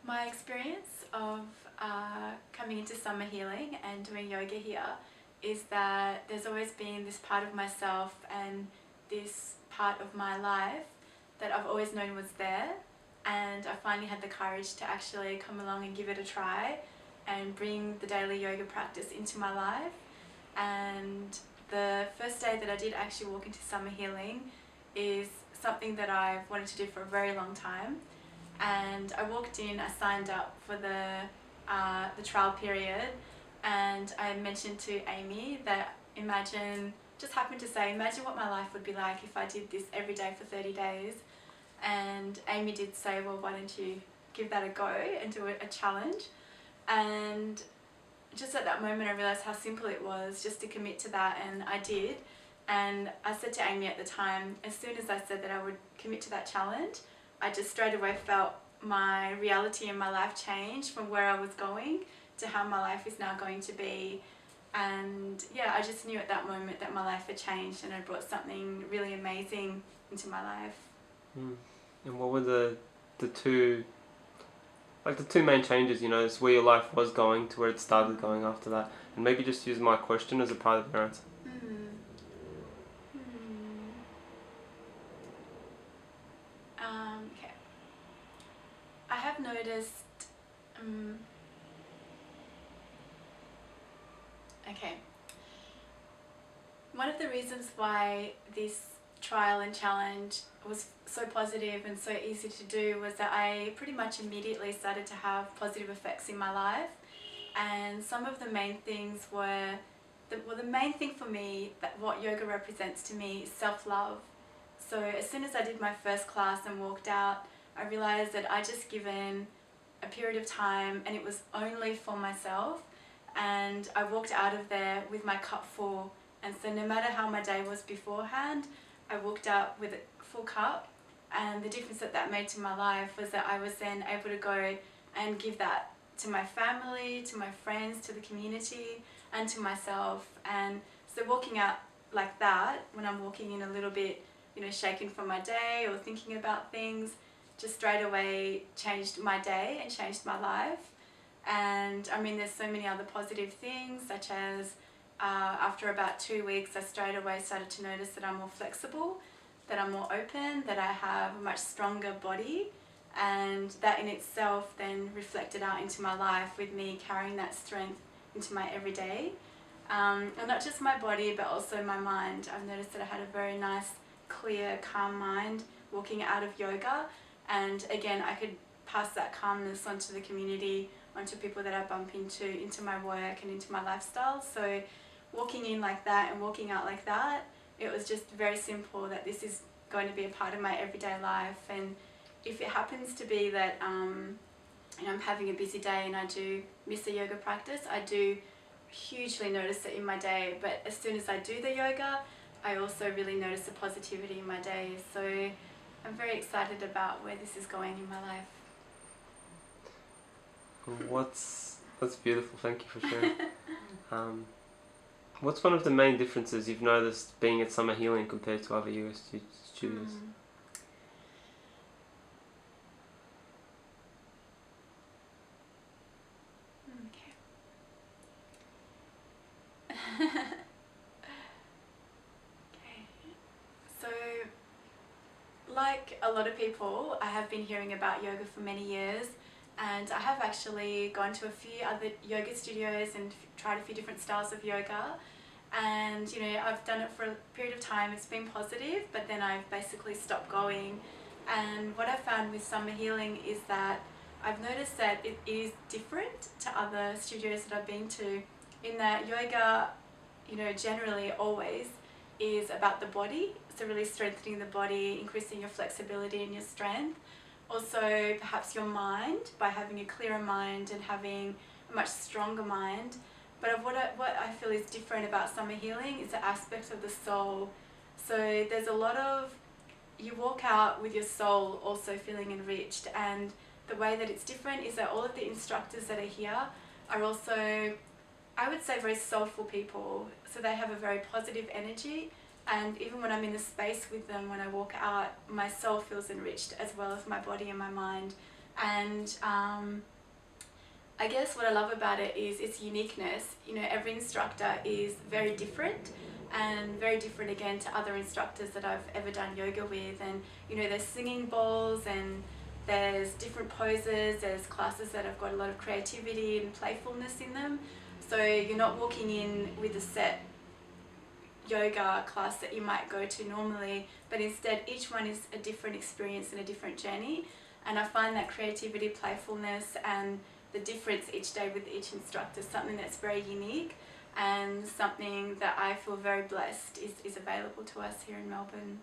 My experience of coming into summer healing and doing yoga here is that there's always been this part of myself and this part of my life that I've always known was there, and I finally had the courage to actually come along and give it a try and bring the daily yoga practice into my life. And the first day that I did actually walk into summer healing is something that I've wanted to do for a very long time. And I walked in, I signed up for the trial period, and I mentioned to Amy that just happened to say, imagine what my life would be like if I did this every day for 30 days. And Amy did say, well, why don't you give that a go and do a challenge? And just at that moment I realised how simple it was just to commit to that, and I did. And I said to Amy at the time, as soon as I said that I would commit to that challenge, I just straight away felt my reality in my life change from where I was going to how my life is now going to be. And yeah, I just knew at that moment that my life had changed and I brought something really amazing into my life. And what were the two main changes, is where your life was going to where it started going after that? And maybe just use my question as a part of your answer. Okay. I have noticed okay. One of the reasons why this trial and challenge was so positive and so easy to do was that I pretty much immediately started to have positive effects in my life. And some of the main things were, the main thing for me, that what yoga represents to me, is self-love. So as soon as I did my first class and walked out, I realised that I just given a period of time and it was only for myself. And I walked out of there with my cup full. And so no matter how my day was beforehand, I walked out with a full cup. And the difference that made to my life was that I was then able to go and give that to my family, to my friends, to the community, and to myself. And so walking out like that, when I'm walking in a little bit, shaken from my day or thinking about things, just straight away changed my day and changed my life. And I mean, there's so many other positive things, such as after about 2 weeks, I straight away started to notice that I'm more flexible, that I'm more open, that I have a much stronger body, and that in itself then reflected out into my life with me carrying that strength into my everyday. And not just my body, but also my mind. I've noticed that I had a very nice, clear, calm mind walking out of yoga, and again, I could pass that calmness onto the community, onto people that I bump into my work and into my lifestyle. So walking in like that and walking out like that, it was just very simple that this is going to be a part of my everyday life. And if it happens to be that I'm having a busy day and I do miss a yoga practice, I do hugely notice it in my day. But as soon as I do the yoga, I also really notice the positivity in my day. So I'm very excited about where this is going in my life. That's beautiful, thank you for sharing. What's one of the main differences you've noticed being at Summer Healing compared to other yoga studios? Okay. So, like a lot of people, I have been hearing about yoga for many years, and I have actually gone to a few other yoga studios and tried a few different styles of yoga. And I've done it for a period of time, it's been positive, but then I've basically stopped going. And what I found with Summer Healing is that I've noticed that it is different to other studios that I've been to, in that yoga, generally always is about the body, so really strengthening the body, increasing your flexibility and your strength. Also perhaps your mind, by having a clearer mind and having a much stronger mind. But what I feel is different about Summer Healing is the aspect of the soul. So there's a lot of, you walk out with your soul also feeling enriched, and the way that it's different is that all of the instructors that are here are also, I would say, very soulful people. So they have a very positive energy, and even when I'm in the space with them, when I walk out, my soul feels enriched as well as my body and my mind. And I guess what I love about it is its uniqueness. You know, every instructor is very different, and very different again to other instructors that I've ever done yoga with. And you know, there's singing bowls and there's different poses, there's classes that have got a lot of creativity and playfulness in them. So you're not walking in with a set yoga class that you might go to normally, but instead each one is a different experience and a different journey. And I find that creativity, playfulness and the difference each day with each instructor is something that's very unique and something that I feel very blessed is available to us here in Melbourne.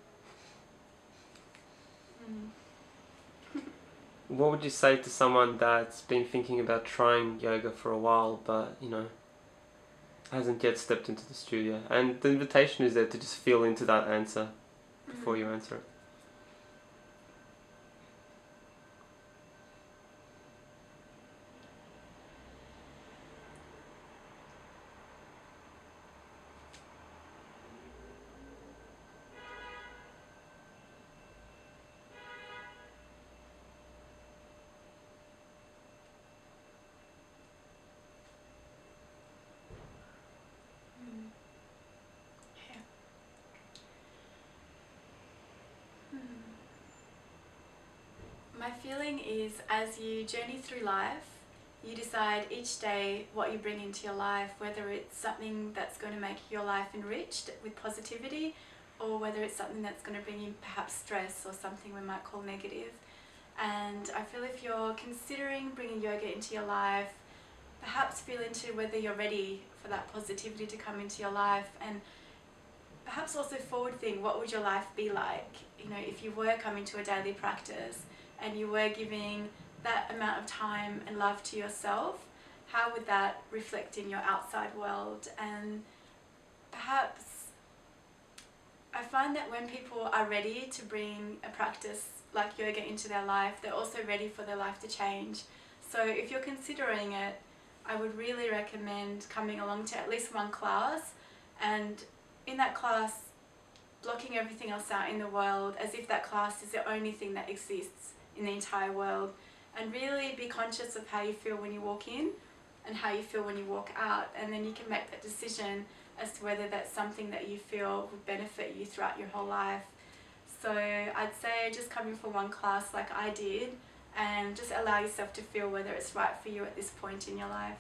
What would you say to someone that's been thinking about trying yoga for a while, but you know, hasn't yet stepped into the studio? And the invitation is there to just feel into that answer before you answer it. My feeling is as you journey through life, you decide each day what you bring into your life, whether it's something that's going to make your life enriched with positivity or whether it's something that's going to bring you perhaps stress or something we might call negative. And I feel if you're considering bringing yoga into your life, perhaps feel into whether you're ready for that positivity to come into your life, and perhaps also forward think, what would your life be like, you know, if you were coming to a daily practice and you were giving that amount of time and love to yourself, how would that reflect in your outside world? And perhaps I find that when people are ready to bring a practice like yoga into their life, they're also ready for their life to change. So if you're considering it, I would really recommend coming along to at least one class, and in that class blocking everything else out in the world as if that class is the only thing that exists in the entire world, and really be conscious of how you feel when you walk in and how you feel when you walk out, and then you can make that decision as to whether that's something that you feel would benefit you throughout your whole life. So I'd say just coming for one class like I did, and just allow yourself to feel whether it's right for you at this point in your life.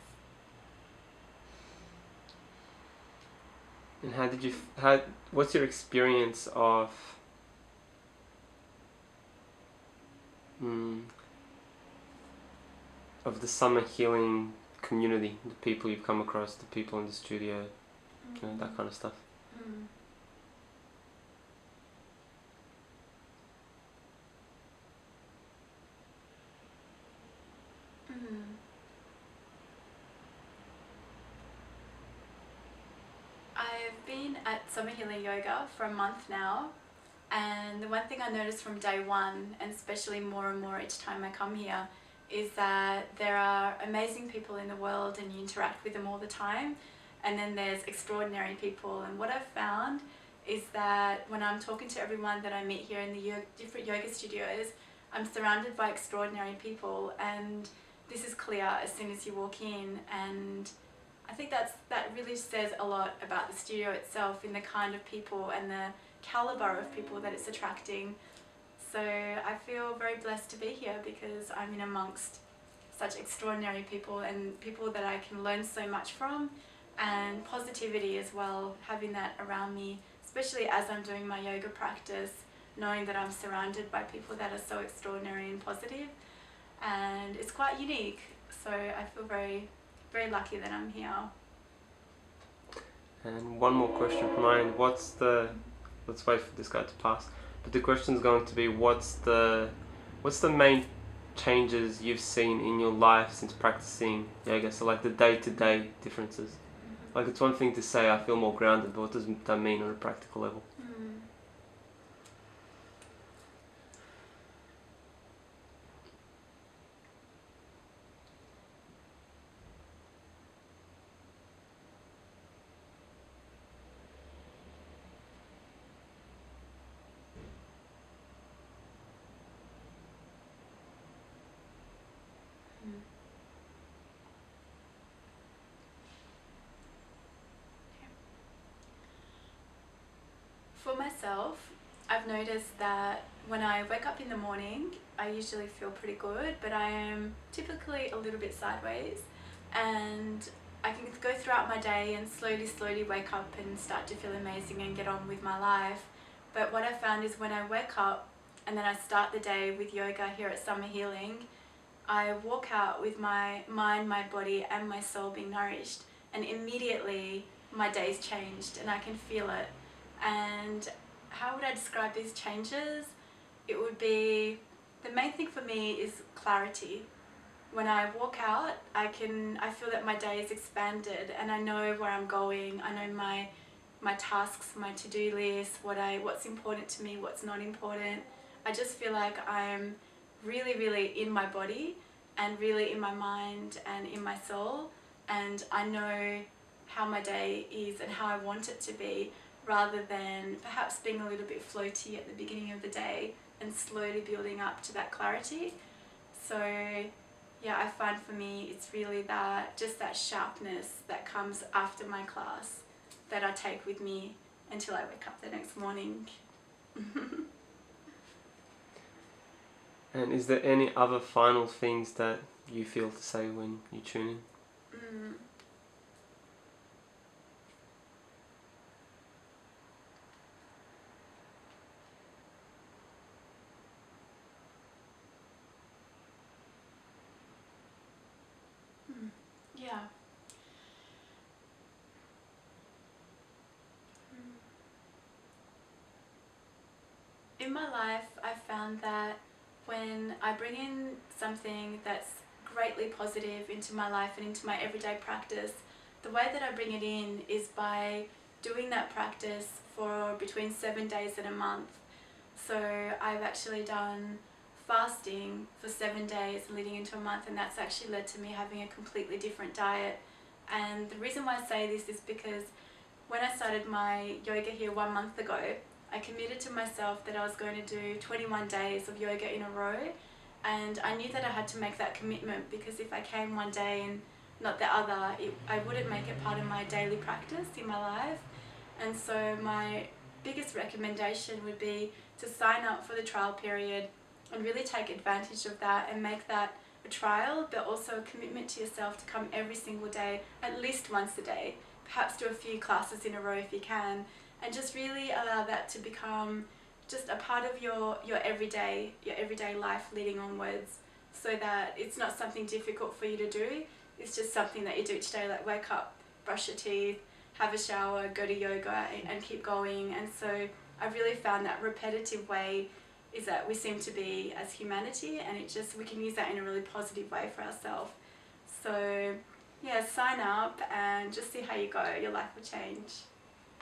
And what's your experience of the summer healing community, the people you've come across, the people in the studio, you know, that kind of stuff? I've been at Summer Healing Yoga for a month now, and the one thing I noticed from day one, and especially more and more each time I come here, is that there are amazing people in the world and you interact with them all the time, and then there's extraordinary people. And what I've found is that when I'm talking to everyone that I meet here in the different yoga studios, I'm surrounded by extraordinary people, and this is clear as soon as you walk in. And I think that really says a lot about the studio itself, in the kind of people and the caliber of people that it's attracting. So I feel very blessed to be here because I'm in amongst such extraordinary people and people that I can learn so much from, and positivity as well, having that around me, especially as I'm doing my yoga practice, knowing that I'm surrounded by people that are so extraordinary and positive, and it's quite unique. So I feel very, very lucky that I'm here. And one more question from mine. Let's wait for this guy to pass. But the question is going to be, what's the main changes you've seen in your life since practicing yoga? So like the day-to-day differences. Like, it's one thing to say I feel more grounded, but what does that mean on a practical level? Mm. For myself, I've noticed that when I wake up in the morning, I usually feel pretty good, but I am typically a little bit sideways, and I can go throughout my day and slowly wake up and start to feel amazing and get on with my life. But what I found is when I wake up and then I start the day with yoga here at Summer Healing, I walk out with my mind, my body and my soul being nourished, and immediately my day's changed and I can feel it. And how would I describe these changes? It would be, the main thing for me is clarity. When I walk out, I feel that my day is expanded and I know where I'm going. I know my tasks, my to-do list, what's important to me, what's not important. I just feel like I'm really in my body and really in my mind and in my soul, and I know how my day is and how I want it to be, rather than perhaps being a little bit floaty at the beginning of the day and slowly building up to that clarity. So yeah, I find for me it's really just that sharpness that comes after my class that I take with me until I wake up the next morning. And is there any other final things that you feel to say when you tune in? Mm. Yeah. In my life, I've found that when I bring in something that's greatly positive into my life and into my everyday practice, the way that I bring it in is by doing that practice for between 7 days and a month. So I've actually done fasting for 7 days leading into a month, and that's actually led to me having a completely different diet. And the reason why I say this is because when I started my yoga here 1 month ago, I committed to myself that I was going to do 21 days of yoga in a row, and I knew that I had to make that commitment, because if I came one day and not the other, I wouldn't make it part of my daily practice in my life. And so my biggest recommendation would be to sign up for the trial period and really take advantage of that and make that a trial, but also a commitment to yourself to come every single day, at least once a day. Perhaps do a few classes in a row if you can, and just really allow that to become just a part of your everyday life leading onwards, so that it's not something difficult for you to do. It's just something that you do each day, like wake up, brush your teeth, have a shower, go to yoga, and keep going. And so I've really found that repetitive way is that we seem to be as humanity, and we can use that in a really positive way for ourselves. So yeah, sign up and just see how you go. Your life will change.